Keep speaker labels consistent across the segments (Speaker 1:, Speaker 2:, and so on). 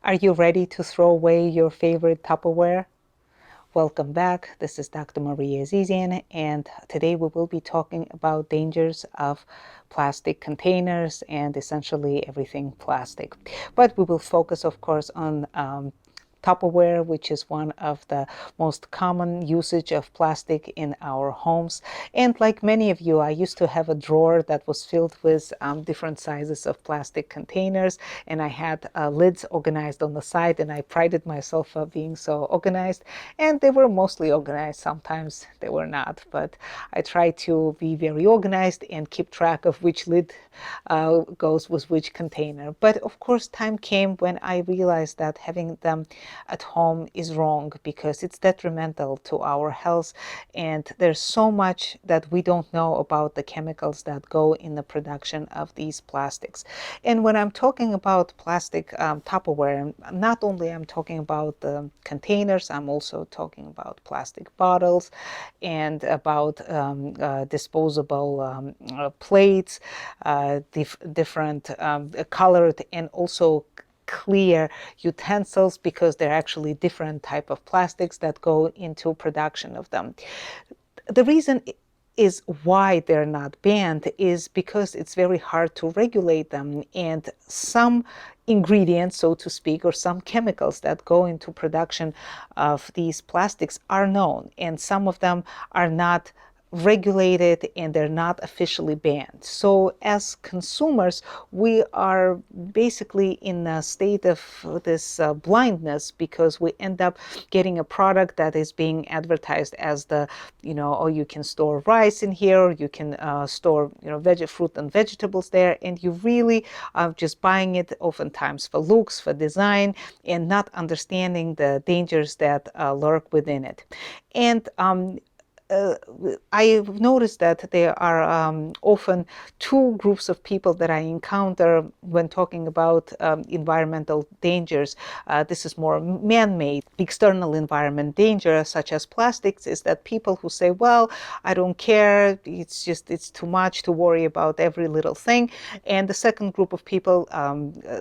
Speaker 1: Are you ready to throw away your favorite Tupperware? Welcome back. This is Dr. Maria Azizian, and today we will be talking about dangers of plastic containers and essentially everything plastic. But we will focus, of course, on Tupperware, which is one of the most common usage of plastic in our homes. And like many of you, I used to have a drawer that was filled with different sizes of plastic containers, and I had lids organized on the side, and I prided myself for being so organized. And they were mostly organized. Sometimes they were not, but I try to be very organized and keep track of which lid goes with which container. But of course, time came when I realized that having them at home is wrong because it's detrimental to our health, and there's so much that we don't know about the chemicals that go in the production of these plastics. And when I'm talking about plastic Tupperware, not only I'm talking about the containers, I'm also talking about plastic bottles and about disposable plates, different colored and also clear utensils, because they're actually different type of plastics that go into production of them. The reason is why they're not banned is because it's very hard to regulate them, and some ingredients, so to speak, or some chemicals that go into production of these plastics are known, and some of them are not regulated and they're not officially banned. So as consumers, we are basically in a state of this blindness, because we end up getting a product that is being advertised as the, oh, you can store rice in here, or you can store, fruit and vegetables there, and you really are just buying it oftentimes for looks, for design, and not understanding the dangers that lurk within it. And I've noticed that there are often two groups of people that I encounter when talking about environmental dangers. This is more man-made. External environment danger, such as plastics, is that people who say, well, I don't care, it's too much to worry about every little thing. And the second group of people,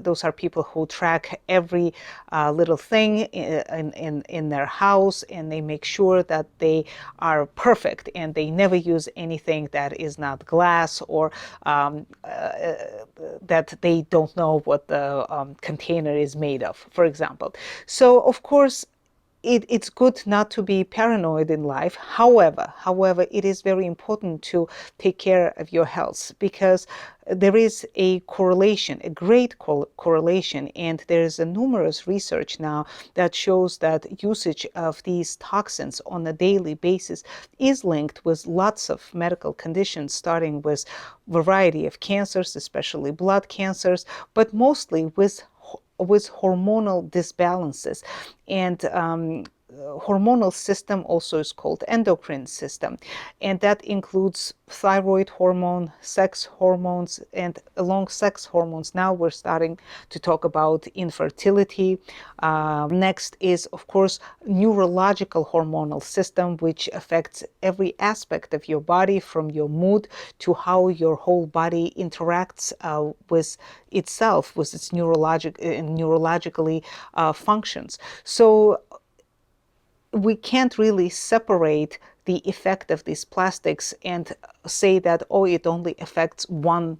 Speaker 1: those are people who track every little thing in their house, and they make sure that they are perfect and they never use anything that is not glass, or that they don't know what the container is made of, for example. So of course, it's good not to be paranoid in life. However, it is very important to take care of your health, because there is a correlation, a great correlation, and there is a numerous research now that shows that usage of these toxins on a daily basis is linked with lots of medical conditions, starting with a variety of cancers, especially blood cancers, but mostly with hormonal disbalances. And hormonal system also is called endocrine system, and that includes thyroid hormone, sex hormones, and along sex hormones now we're starting to talk about infertility. Next is, of course, neurological hormonal system, which affects every aspect of your body, from your mood to how your whole body interacts with itself, with its neurologically functions. So we can't really separate the effect of these plastics and say that, oh, it only affects one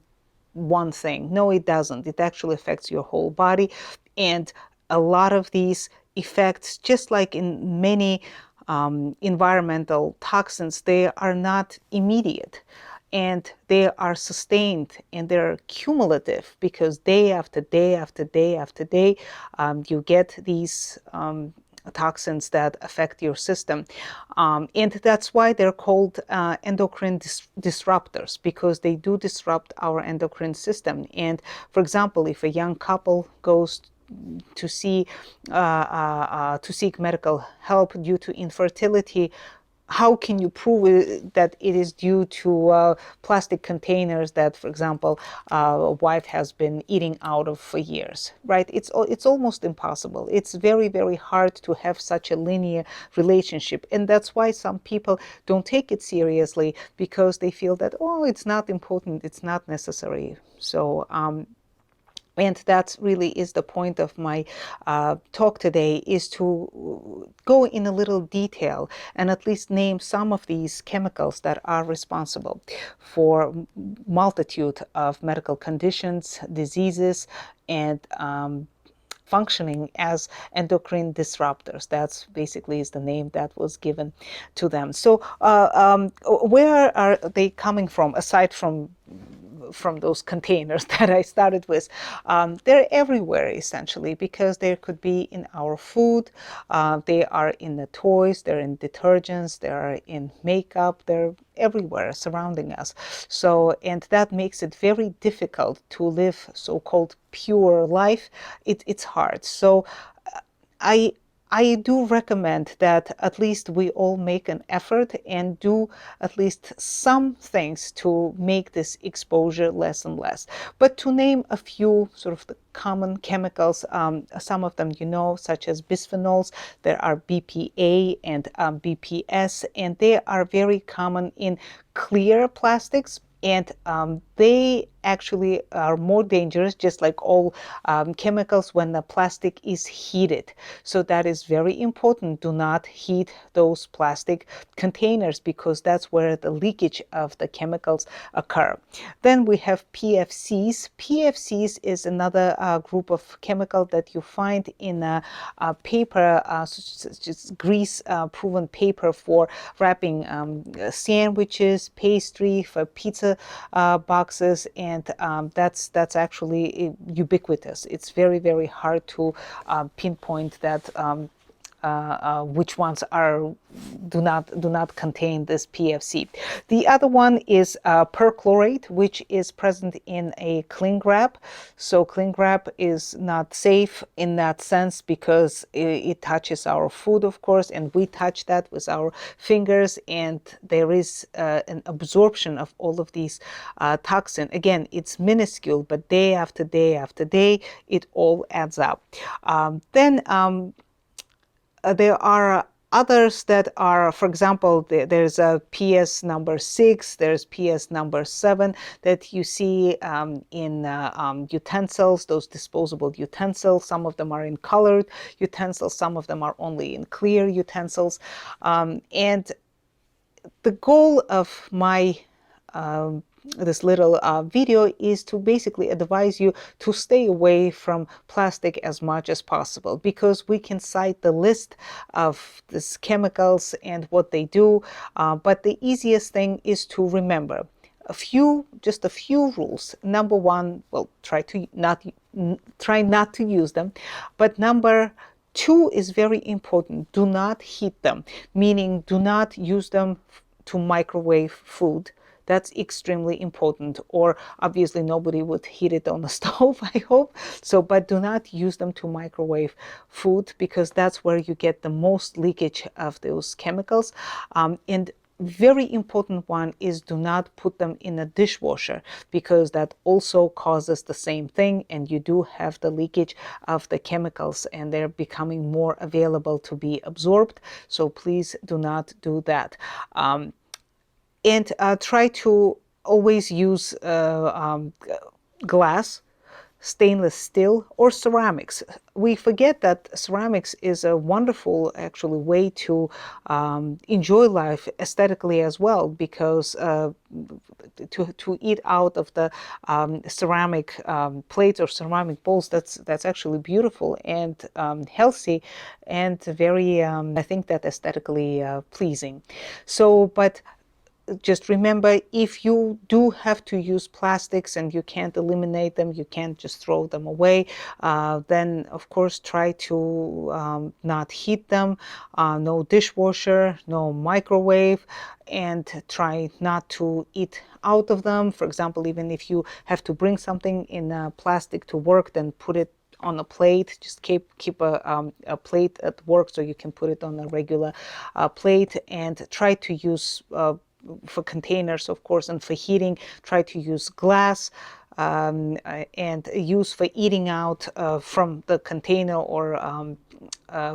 Speaker 1: thing. No, it doesn't. It actually affects your whole body. And a lot of these effects, just like in many environmental toxins, they are not immediate, and they are sustained, and they're cumulative, because day after day after day after day, you get these toxins that affect your system. And that's why they're called endocrine disruptors, because they do disrupt our endocrine system. And for example, if a young couple goes to seek medical help due to infertility, how can you prove that it is due to plastic containers that, for example, a wife has been eating out of for years, right? It's almost impossible. It's very, very hard to have such a linear relationship. And that's why some people don't take it seriously, because they feel that, oh, it's not important, it's not necessary. So And that really is the point of my talk today, is to go in a little detail and at least name some of these chemicals that are responsible for multitude of medical conditions, diseases, and functioning as endocrine disruptors. That's basically is the name that was given to them. So where are they coming from, aside from those containers that I started with? They're everywhere essentially, because they could be in our food, they are in the toys, they're in detergents, they're in makeup, they're everywhere surrounding us. So, and that makes it very difficult to live so-called pure life. It's hard. So I I do recommend that at least we all make an effort and do at least some things to make this exposure less and less. But to name a few sort of the common chemicals, some of them you know, such as bisphenols, there are BPA and BPS, and they are very common in clear plastics. And they actually are more dangerous, just like all chemicals, when the plastic is heated. So that is very important. Do not heat those plastic containers, because that's where the leakage of the chemicals occur. Then we have PFCs. PFCs is another group of chemical that you find in paper, just grease-proven paper for wrapping sandwiches, pastry, for pizza boxes, and that's actually ubiquitous. It's very, very hard to pinpoint that which ones are do not contain this PFC. The other one is perchlorate, which is present in a cling wrap. So cling wrap is not safe in that sense, because it touches our food, of course, and we touch that with our fingers, and there is an absorption of all of these toxins. Again, it's minuscule, but day after day after day, it all adds up. Then there are others that are, for example, there's a PS number 6, there's PS number 7 that you see in utensils, those disposable utensils. Some of them are in colored utensils, some of them are only in clear utensils. And the goal of my this little video is to basically advise you to stay away from plastic as much as possible, because we can cite the list of these chemicals and what they do, but the easiest thing is to remember just a few rules. Number one, well, try not to use them, but number two is very important. Do not heat them, meaning do not use them to microwave food. That's extremely important. Or obviously nobody would heat it on the stove, I hope. So, but do not use them to microwave food, because that's where you get the most leakage of those chemicals. And very important one is, do not put them in a dishwasher, because that also causes the same thing, and you do have the leakage of the chemicals, and they're becoming more available to be absorbed. So please do not do that. And try to always use glass, stainless steel, or ceramics. We forget that ceramics is a wonderful, actually, way to enjoy life aesthetically as well, because to eat out of the ceramic plates or ceramic bowls, that's actually beautiful and healthy, and very, I think, that aesthetically pleasing. So, but just remember, if you do have to use plastics and you can't eliminate them, you can't just throw them away, then of course try to not heat them, no dishwasher, no microwave, and try not to eat out of them. For example, even if you have to bring something in plastic to work, then put it on a plate. Just keep a plate at work, so you can put it on a regular plate, and try to use for containers, of course, and for heating, try to use glass, and use for eating out from the container or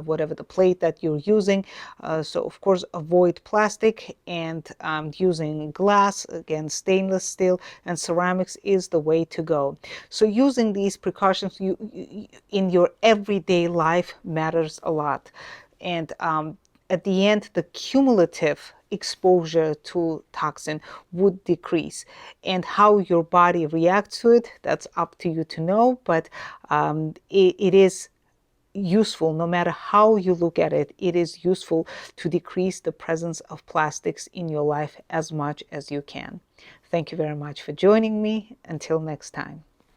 Speaker 1: whatever the plate that you're using. So of course, avoid plastic, and using glass, again, stainless steel and ceramics is the way to go. So using these precautions in your everyday life matters a lot. And at the end, the cumulative exposure to toxin would decrease. And how your body reacts to it, that's up to you to know, but it is useful. No matter how you look at it, it is useful to decrease the presence of plastics in your life as much as you can. Thank you very much for joining me. Until next time.